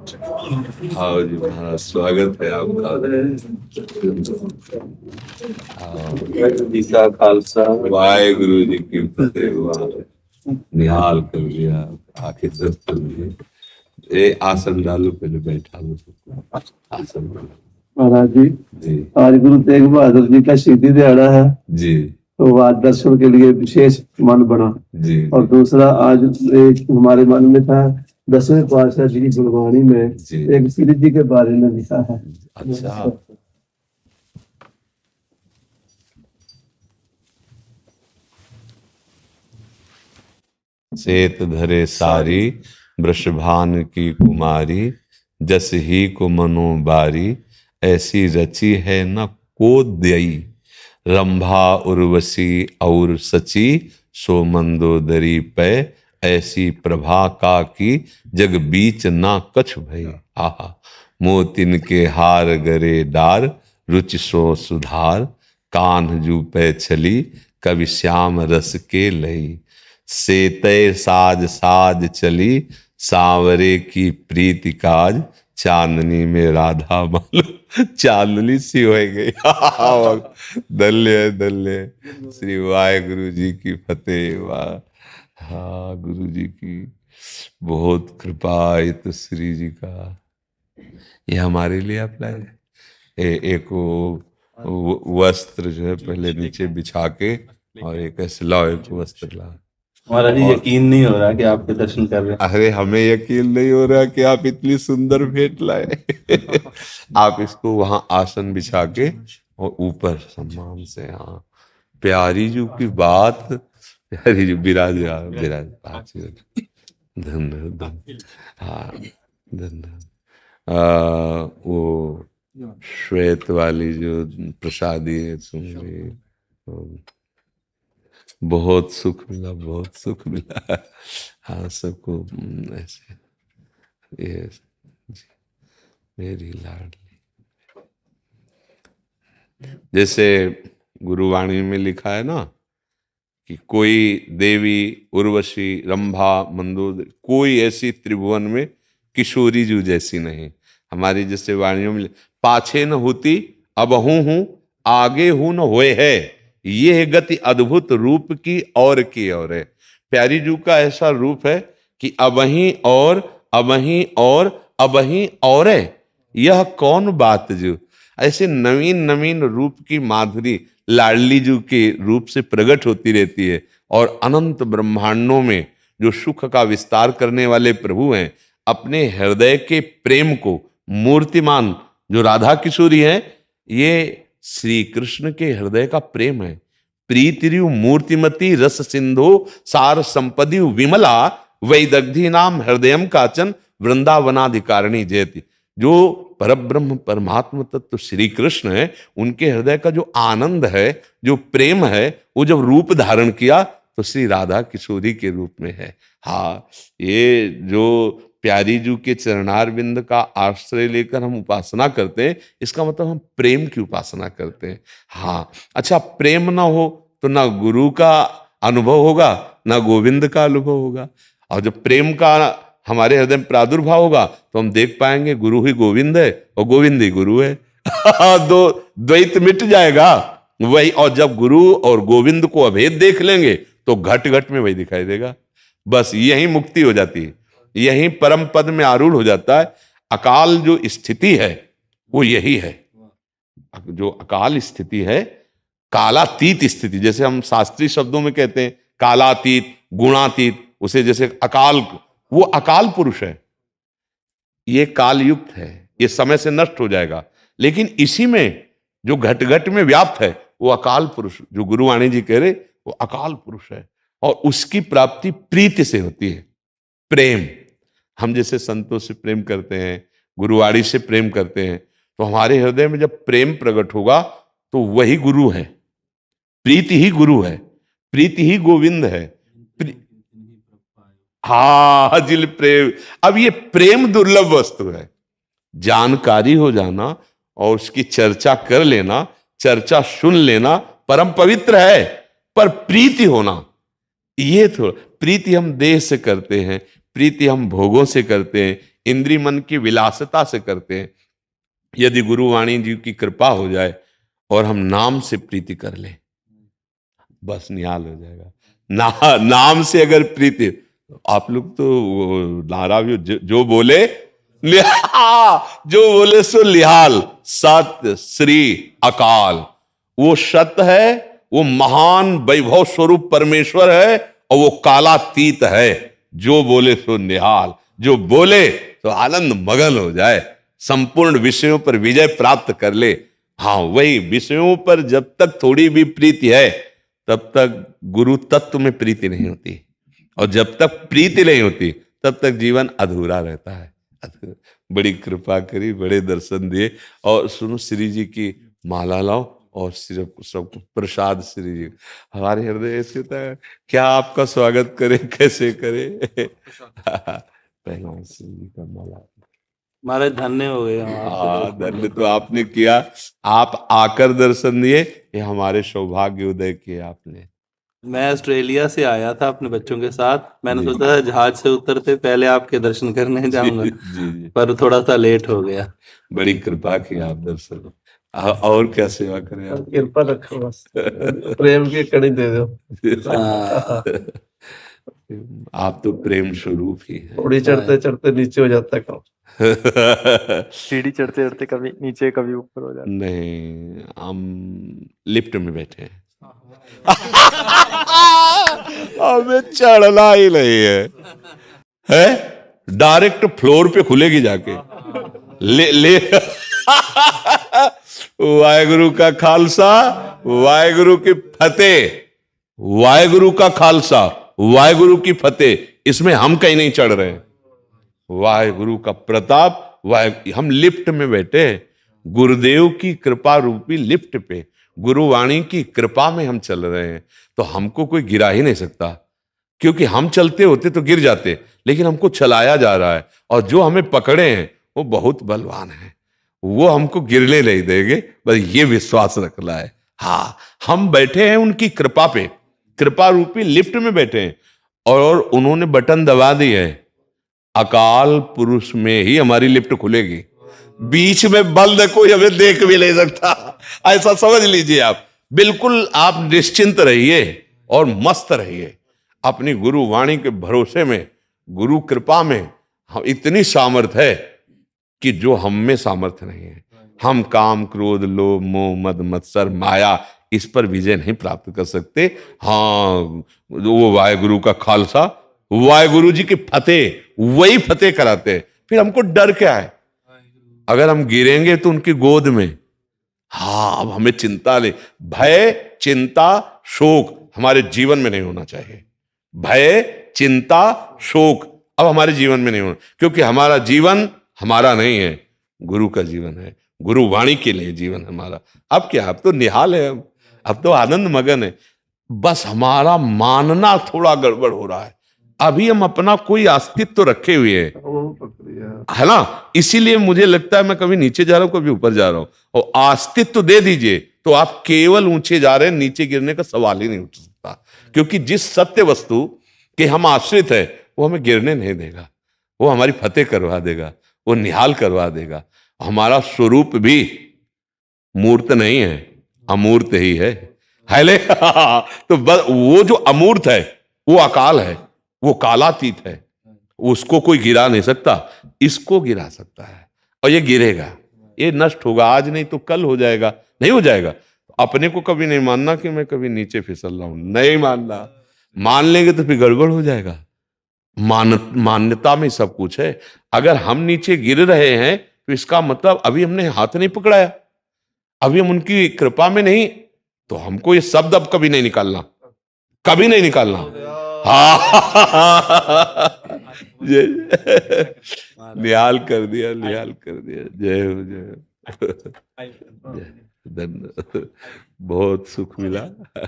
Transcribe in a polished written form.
हाँ जी महाराज, स्वागत है आपका। वाहिगुरू जी का खालसा, वाहिगुरु जी की फतेह। निहाल कर लिया, आके दर्शन दिए। ये आसन डालो, पहले बैठा लो सबको। आसन डालो महाराज जी। जी आज गुरु तेग बहादुर जी का शहीदी दिहाड़ा है जी तो आज दर्शन के लिए विशेष मन बना। जी और दूसरा आज एक हमारे मन में था 10वें पातशाह जी की गुरबाणी में जी। एक श्री जी के बारे में लिखा है। अच्छा, सेत धरे सारी वृषभान की कुमारी, जस ही को मनो बारी, ऐसी रची है न को दई। रंभा उर्वशी और सची, सो मंदोदरी पै, ऐसी प्रभा का की, जग बीच ना कछ भई। आहा, मोतिन के हार गरे डार, रुचि सो सुधार, कान्ह जू पै छली, कवि श्याम रस के लई। सेतय साज साज चली, सांवरे की प्रीति काज, चांदनी में राधा मालूम चांदनी सी हो गई। धन्य श्री वाहिगुरु जी की फतेह। वाह, हाँ गुरु जी की बहुत कृपा है। तो श्री जी का ये हमारे लिए आप लाए। एक वस्त्र जो है पहले नीचे बिछा के, और एक ऐसे लाओ, एक वस्त्र ला। महाराज जी यकीन नहीं हो रहा कि आपके दर्शन कर रहे हैं। अरे हमें यकीन नहीं हो रहा कि आप इतनी सुंदर भेंट लाए। आप इसको वहां आसन बिछा के और ऊपर सम्मान से, हाँ प्यारी जी की बात, प्यारी जी विराज विराज। धन्य धन्य, हाँ धन्य। वो श्वेत वाली जो प्रसादी है तुम्हें, बहुत सुख मिला, बहुत सुख मिला। हाँ सबको ऐसे, ये जी, मेरी लाडली। जैसे गुरुवाणी में लिखा है ना कि कोई देवी उर्वशी रंभा मंदोदरी, कोई ऐसी त्रिभुवन में किशोरी जू जैसी नहीं। हमारी जैसे वाणियों में पाछे न होती अबहू हूं, आगे हूं न होए है, ये है गति अद्भुत रूप की और है। प्यारी जू का ऐसा रूप है कि अबही और अबही और अबही और है, यह कौन बात जो। ऐसे नवीन नवीन रूप की माधुरी लाडली जू के रूप से प्रकट होती रहती है। और अनंत ब्रह्मांडों में जो सुख का विस्तार करने वाले प्रभु हैं, अपने हृदय के प्रेम को मूर्तिमान जो राधा किशोरी है, ये श्री कृष्ण के हृदय का प्रेम है। प्रीतिरु मूर्तिमती रस सिंधु, सार संपदि विमला, वैदग्धि नाम हृदयम काचन, वृंदावनाधिकारिणी जयति। जो परब्रह्म परमात्मा तत्व श्री कृष्ण है, उनके हृदय का जो आनंद है, जो प्रेम है, वो जब रूप धारण किया तो श्री राधा किशोरी के रूप में है। हाँ, ये जो प्यारी जू के चरणार बिंद का आश्रय लेकर हम उपासना करते हैं, इसका मतलब हम प्रेम की उपासना करते हैं। हाँ, अच्छा प्रेम ना हो तो ना गुरु का अनुभव होगा, ना गोविंद का अनुभव होगा। और जब प्रेम का हमारे हृदय में प्रादुर्भाव होगा तो हम देख पाएंगे गुरु ही गोविंद है और गोविंद ही गुरु है। दो द्वैत मिट जाएगा वही। और जब गुरु और गोविंद को अभेद देख लेंगे तो घट घट में वही दिखाई देगा। बस यही मुक्ति हो जाती है, यही परम पद में आरूढ़ हो जाता है। अकाल जो स्थिति है वो यही है। जो अकाल स्थिति है, कालातीत स्थिति, जैसे हम शास्त्रीय शब्दों में कहते हैं कालातीत गुणातीत, उसे जैसे अकाल, वो अकाल पुरुष है। ये काल युक्त है, ये समय से नष्ट हो जाएगा। लेकिन इसी में जो घट घट में व्याप्त है वो अकाल पुरुष, जो गुरुवाणी जी कह रहे वो अकाल पुरुष है। और उसकी प्राप्ति प्रीति से होती है, प्रेम। हम जैसे संतों से प्रेम करते हैं, गुरुवाणी से प्रेम करते हैं, तो हमारे हृदय में जब प्रेम प्रकट होगा तो वही गुरु है, प्रीति ही गुरु है, प्रीति ही गोविंद है। हाँ जिल प्रेम। अब ये प्रेम दुर्लभ वस्तु है। जानकारी हो जाना और उसकी चर्चा कर लेना, चर्चा सुन लेना परम पवित्र है। पर प्रीति होना, ये थोड़ा, प्रीति हम देह से करते हैं, प्रीति हम भोगों से करते हैं, इंद्रिय मन की विलासिता से करते हैं। यदि गुरुवाणी जी की कृपा हो जाए और हम नाम से प्रीति कर लें, बस निहाल हो जाएगा। नाम से अगर प्रीति, आप लोग तो वो नारा भी जो बोले जो बोले सो लिहाल, सत्य श्री अकाल, वो सत्य है, वो महान वैभव स्वरूप परमेश्वर है, और वो कालातीत है। जो बोले सो निहाल, जो बोले तो आनंद मगन हो जाए, संपूर्ण विषयों पर विजय प्राप्त कर ले। हाँ, वही विषयों पर जब तक थोड़ी भी प्रीति है तब तक गुरु तत्व में प्रीति नहीं होती, और जब तक प्रीति नहीं होती तब तक जीवन अधूरा रहता है। बड़ी कृपा करी, बड़े दर्शन दिए। और सुनो, श्री जी की माला लाओ और सिर्फ सबको प्रसाद श्री जी। हमारे हृदय ऐसे होता है, क्या आपका स्वागत करें, कैसे करें। पहला श्री जी का माला। हमारे धन्य हो गए हम हाँ, धन्य तो आपने किया, आप आकर दर्शन दिए, ये हमारे सौभाग्य उदय किए आपने। मैं ऑस्ट्रेलिया से आया था अपने बच्चों के साथ। मैंने जी। सोचा था जहाज से उतरते पहले आपके दर्शन करने जाऊंगा, जी, जी। पर थोड़ा सा लेट हो गया। बड़ी कृपा की आप दर्शन। और क्या सेवा करें आप। कृपा रखो, बस प्रेम की कड़ी दे दो। आप तो प्रेम स्वरूप ही हैं। थोड़ी चढ़ते चढ़ते नीचे हो जाता है काम। सीढ़ी चढ़ते चढ़ते कभी नीचे कभी ऊपर हो जाता। नहीं, हम लिफ्ट में बैठे हैं। हमें चढ़ना ही नहीं है डायरेक्ट फ्लोर पे खुलेगी जाके। ले वाहेगुरु का खालसा, वाहेगुरु की फतेह, वाहेगुरु का खालसा, वाहेगुरु की फतेह। इसमें हम कहीं नहीं चढ़ रहे हैं। वाहेगुरु का प्रताप, हम लिफ्ट में बैठे हैं, गुरुदेव की कृपा रूपी लिफ्ट पे, गुरुवाणी की कृपा में हम चल रहे हैं। तो हमको कोई गिरा ही नहीं सकता, क्योंकि हम चलते होते तो गिर जाते, लेकिन हमको चलाया जा रहा है, और जो हमें पकड़े हैं वो बहुत बलवान है, वो हमको गिरने नहीं देंगे, बस ये विश्वास रखना है। हाँ, हम बैठे हैं उनकी कृपा पे, कृपा रूपी लिफ्ट में बैठे हैं, और उन्होंने बटन दबा दी है। अकाल पुरुष में ही हमारी लिफ्ट खुलेगी, बीच में बंद कोई हमें देख भी नहीं सकता, ऐसा समझ लीजिए आप। बिल्कुल आप निश्चिंत रहिए और मस्त रहिए अपनी गुरु वाणी के भरोसे में। गुरु कृपा में हम इतनी सामर्थ है कि जो हम में सामर्थ्य नहीं है। हम काम क्रोध लोभ मोह मद मत्सर माया इस पर विजय नहीं प्राप्त कर सकते। हाँ, वो वाहेगुरु का खालसा, वाहेगुरु जी की फतेह, वही फतेह कराते हैं। फिर हमको डर क्या है? अगर हम गिरेंगे तो उनकी गोद में। हाँ, अब हमें चिंता ले, भय चिंता शोक हमारे जीवन में नहीं होना चाहिए। भय चिंता शोक अब हमारे जीवन में नहीं होना, क्योंकि हमारा जीवन हमारा नहीं है, गुरु का जीवन है, गुरु वाणी के लिए जीवन हमारा। अब क्या, अब तो निहाल है, अब तो आनंद मगन है। बस हमारा मानना थोड़ा गड़बड़ हो रहा है। अभी हम अपना कोई अस्तित्व रखे हुए हैं, है ना, इसीलिए मुझे लगता है मैं कभी नीचे जा रहा हूं, कभी ऊपर जा रहा हूं। और अस्तित्व दे दीजिए तो आप केवल ऊंचे जा रहे हैं, नीचे गिरने का सवाल ही नहीं उठ सकता। क्योंकि जिस सत्य वस्तु के हम आश्रित है वो हमें गिरने नहीं देगा, वो हमारी फतेह करवा देगा, वो निहाल करवा देगा। हमारा स्वरूप भी मूर्त नहीं है, अमूर्त ही है ले तो वो जो अमूर्त है वो अकाल है, वो कालातीत है, उसको कोई गिरा नहीं सकता। इसको गिरा सकता है, और ये गिरेगा, ये नष्ट होगा, आज नहीं तो कल हो जाएगा। नहीं हो जाएगा, अपने को कभी नहीं मानना कि मैं कभी नीचे फिसल रहा हूं, नहीं मानना। मान लेंगे तो फिर गड़बड़ हो जाएगा। मान्यता में सब कुछ है। अगर हम नीचे गिर रहे हैं तो इसका मतलब अभी हमने हाथ नहीं पकड़ाया, अभी हम उनकी कृपा में नहीं, तो हमको ये शब्द अब कभी नहीं निकालना, कभी नहीं निकालना। हाँ निहाल कर दिया, निहाल कर दिया। जय हो, जय हो। धन्यवाद, बहुत सुख मिला।